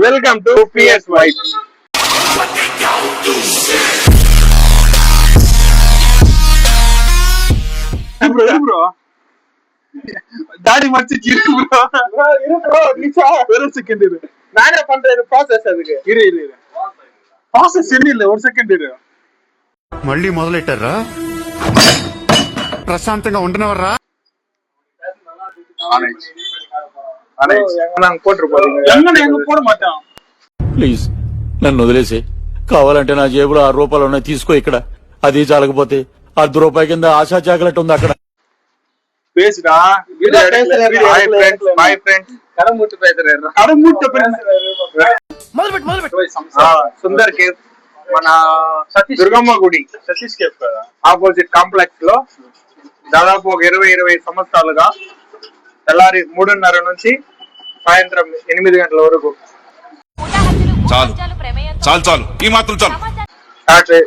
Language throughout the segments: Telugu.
Welcome to PS vibe. Bro ದಾಡಿ ಮಚ್ಚಿ ಜಿರ್ಕು ಬ್ರೋ ಇರು ಬ್ರೋ ನಿಮಿಷ ஒரு செகண்ட் இரு நானே பண்றது process அதுக்கு இரு process இல்ல ஒரு సెకండ్ ఇరు మళ్ళీ మొదలెట్టారా ప్రశాంతంగా ఉండనవర్రా நான் போட்டுருப்போம் எங்க போட மாட்டான் ప్లీజ్ నన్ను వదిలేసి కావాలంటే నా జేబులో 6 రూపాయలు ఉన్నాయి తీసుకో ఇక్కడ అది చాలకపోతే ₹10 కింద ఆశా చాకలెట్ ఉంది అక్కడ பேசுடா பை ஃப்ரெண்ட்ஸ் கடமுட்டு பேசுறேன் సుందర్ కేవ్ మన దుర్గమ్మ గుడి సతీష్ కేవ్ కదా ఆపోజిట్ కాంప్లెక్స్ లో దాదాపు ఒక 20 సంవత్సరాలుగా తెల్లారి 3:30 నుంచి సాయంత్రం 8 గంటల వరకు చాలు చాలు చాలు ఈ మాత్రం చాలు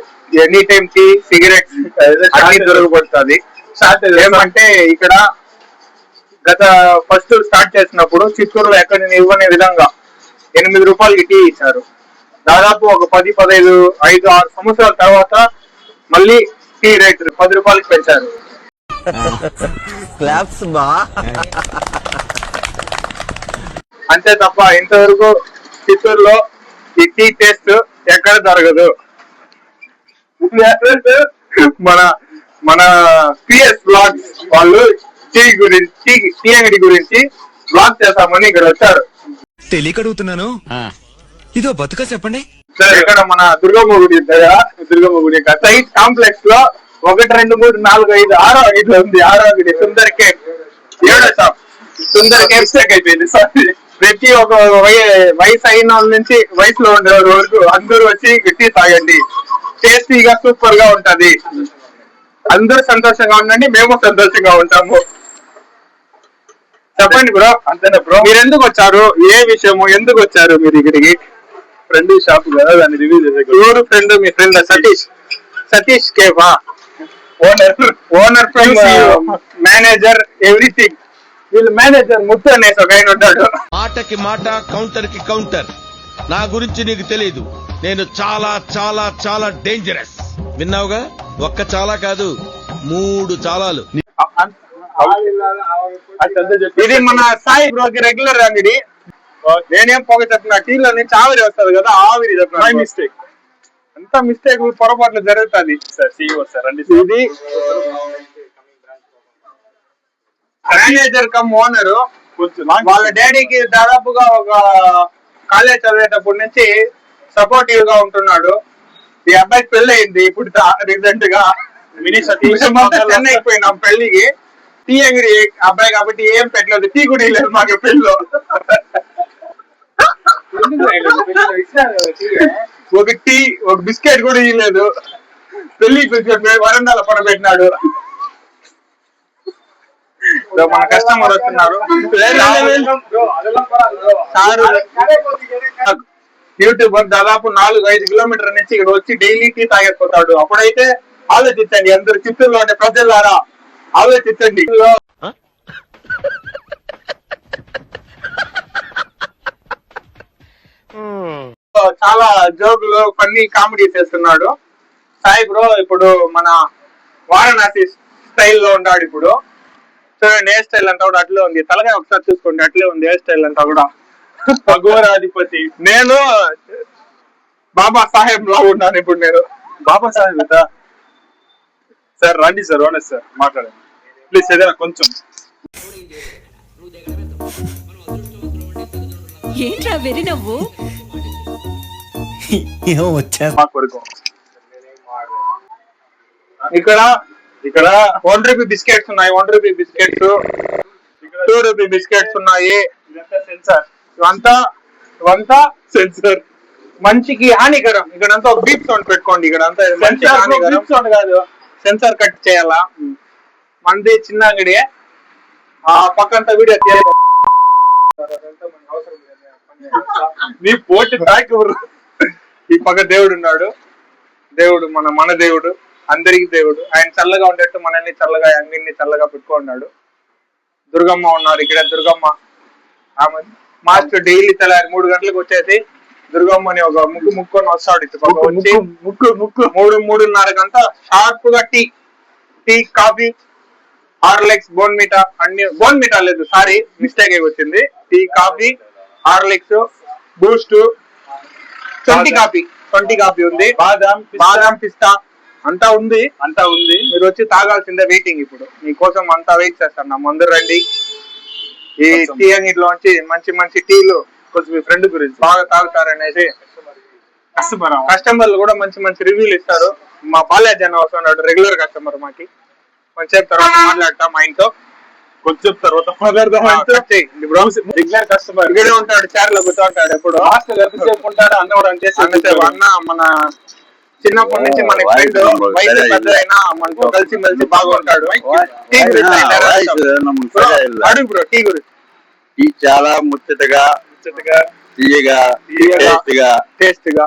ఎనీ టైం టీ సిగరెట్స్ అన్ని దొరకబడుతుంది. ఏమంటే ఇక్కడ గత ఫస్ట్ స్టార్ట్ చేసినప్పుడు చిత్తూరులో ఎక్కడ ఇవ్వని విధంగా ₹8 టీ ఇచ్చారు. దాదాపు ఒక 10, 15, 5, 6 సంవత్సరాల తర్వాత మళ్ళీ టీ రేట్ ₹10 పెంచారు. అంతే తప్ప ఇంతవరకు చిత్తూరులో ఈ టీ టేస్ట్ ఎక్కడ దొరకదు. మన PS బ్లాగ్స్ వాళ్ళు టీ అంగడి గురించి బ్లాగ్ చేస్తామని ఇక్కడ వచ్చారు. తెలియక అడుగుతున్నాను, ఇదో బతుక చెప్పండి. సరే ఇక్కడ మన దుర్గమ్మ గుడి సైట్ కాంప్లెక్స్ లో 1, 2, 3, 4, 5, 6 అంగడిలో ఉంది. 6వ అంగడి సుందర్ కేఫ్ 7వ షాప్ సుందర్ కేఫ్ సెక్ అయిపోయింది. సారీ ప్రతి ఒక వయసు అయిన వాళ్ళ నుంచి వయసులో ఉండే వరకు అందరూ వచ్చి టీ తాగండి. టేస్టీగా సూపర్ గా ఉంటది. అందరూ సంతోషంగా ఉండండి, మేము సంతోషంగా ఉంటాము. చెప్పండి బ్రో. అంతేనా బ్రో? మీరు ఎందుకు వచ్చారు, ఏ విషయము, ఎందుకు వచ్చారు మీరు ఇక్కడికి? ఫ్రెండ్ షాప్ కదా, దాన్ని రివ్యూ చేసే. ఎవరు ఫ్రెండ్? మీ friend Satish cafe owner from manager everything. వీళ్ళు మేనేజర్ ముత్తు అనేసి ఒక ఆయన ఉంటాడు. మాటకి మాట, కౌంటర్ కి కౌంటర్. నా గురించి నీకు తెలియదు, నేను చాలా చాలా చాలా డేంజరస్. విన్నావుగా? ఒక్క చాలా కాదు, 3 చాలాలు. ఇది మన సాయి బ్రోకి రెగ్యులర్ అంగడి. నేనేం పొగ చెప్పిన టీలో నుంచి ఆవిరి వస్తుంది కదా, ఆవిరి చెప్పిన మిస్టేక్. అంత మిస్టేక్ పొరపాట్లు జరుగుతుంది. ఇది మేనేజర్ కమ్ ఓనరు. వాళ్ళ డాడీకి దాదాపుగా ఒక కాలేజ్ చదివేటప్పటి నుంచి సపోర్టివ్ గా ఉంటున్నాడు. ఈ అబ్బాయికి పెళ్లి అయింది ఇప్పుడు రీసెంట్ గా. చెన్నైకి పోయినాం పెళ్లికి. టీ అంగడి అబ్బాయి కాబట్టి ఏం పెట్టలేదు, టీ కూడా లేదు మాకు పెళ్లిలో. ఒక టీ, ఒక బిస్కెట్ కూడా ఇవ్వలేదు. పెళ్లికి వరండాల పడబెట్టినాడు. మన కస్టమర్ వస్తున్నారు. యూట్యూబర్ దాదాపు 4-5 కిలోమీటర్ల నుంచి ఇక్కడ వచ్చి డైలీ టీ తాగేపోతాడు. అప్పుడైతే ఆలోచించండి, అందరు చిత్తూరులో ఉండే ప్రజలారా ఆలోచించండి. చాలా జోకులు, ఫన్నీ కామెడీ చేస్తున్నాడు సాయి బ్రో. ఇప్పుడు మన వారణాసి స్టైల్లో ఉన్నాడు. ఇప్పుడు చూడండి, హెయిర్ స్టైల్ అంతా కూడా అట్లే ఉంది. తలగా ఒకసారి చూసుకోండి, అట్లే ఉంది హెయిర్ స్టైల్ అంతా కూడా. అఘోరాధిపతి. నేను బాబా సాహెబ్ లా ఉన్నాను ఇప్పుడు. నేను బాబా సాహెబ్ సార్. రండి సార్, ఓనర్ సార్, మాట్లాడండి ప్లీజ్. ఏదైనా కొంచెం ఏంట్రా వెరి నవ్వు? ఇక్కడ ₹1 బిస్కెట్స్ ఉన్నాయి. ₹1 బిస్కెట్స్, ₹2 బిస్కెట్స్ ఉన్నాయి. ఇవంతా సెన్సర్, మంచికి హానికరం. ఇక్కడంతా ఒక బీప్ సౌండ్ పెట్టుకోండి. ఇక్కడంతా సౌండ్ కాదు, సెన్సార్ కట్ చేయాలా. మంది చిన్న అంగడి, ఆ పక్కంతా వీడియో తీయాలి. నీ పోటీ బ్యాక్. ఈ పక్క దేవుడు ఉన్నాడు. దేవుడు మన దేవుడు, అందరికి దేవుడు. ఆయన చల్లగా ఉండేట్టు మనల్ని చల్లగా, అంగిన్ని చల్లగా పెట్టుకున్నాడు. దుర్గమ్మ ఉన్నారు ఇక్కడ. దుర్గమ్మ ఆమె మాస్టర్ డైలీ తెల్లారి 3 గంటలకు వచ్చేసి దుర్గమ్మని ఒక ముక్కొని వస్తాడు. ఇటు పక్క వచ్చి ముక్కు 3:30 గంట షార్ప్ గా టీ కాఫీ హార్లిక్స్ బోన్మిటా అన్ని బోన్మిటా లేదు సారీ మిస్టేక్ వచ్చింది. Tea coffee Horlicks Boost 20 coffee ఉంది. బాదాం పిస్తా అంతా ఉంది. మీరు వచ్చి తాగాల్సిందే. వెయిటింగ్ ఇప్పుడు మీకోసం అంతా వెయిట్ చేస్తాను. అందరు రండి. ఈ టీ అంగిట్లో వచ్చి మంచి టీలు కొంచెం మీ ఫ్రెండ్ గురించి బాగా తాగుతారనేసి కస్టమర్లు కూడా మంచి రివ్యూలు ఇస్తారు. మా బాల్య జన వస్తున్నాడు రెగ్యులర్ కస్టమర్. మాకి కొంచెం తర్వాత మాట్లాడతాం. ఆయనతో కొంచెం తర్వాత రెగ్యులర్ కస్టమర్ ఇక్కడే ఉంటాడు. చైర్ లో కూర్చోంటాడు. ఎప్పుడు అన్న మన చిన్నప్పటి నుంచి మన ఫ్రెండ్ వయసు పెద్ద అయినా మనతో కలిసి మెలిసి బాగుంటాడు. టీ గురించి అడుగు బ్రో. టీ గురించి టీ చాలా ముచ్చటగా తీయగా టేస్ట్ గా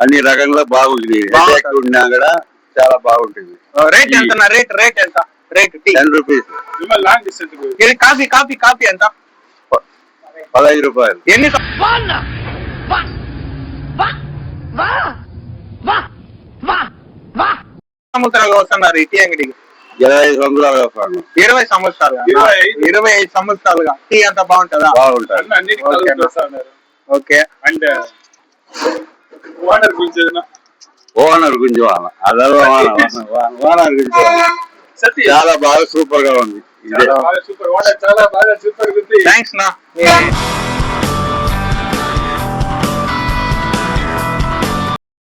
అన్ని రకంగా బాగుంది. ఉన్నా కూడా చాలా బాగుంటుంది. రేట్ ఎంత? రేట్ ఎంత? Rate T 10 rupees. కాఫీ ఎంత? 15 రూపాయలు. ఎన్ని సంవత్సరాలు వస్తున్నారు ఈ టీ అంగడికి? 25 సంవత్సరాలుగా వస్తాను. 20 సంవత్సరాలు 25 సంవత్సరాలుగా టీ అంతా బాగుంటుందా? బాగుంటుంది. ఓకే. అండ్ ఓనర్ గురించి ఓనర్ గురించి చాలా బాగా సూపర్ గా ఉంది. థ్యాంక్స్ నా.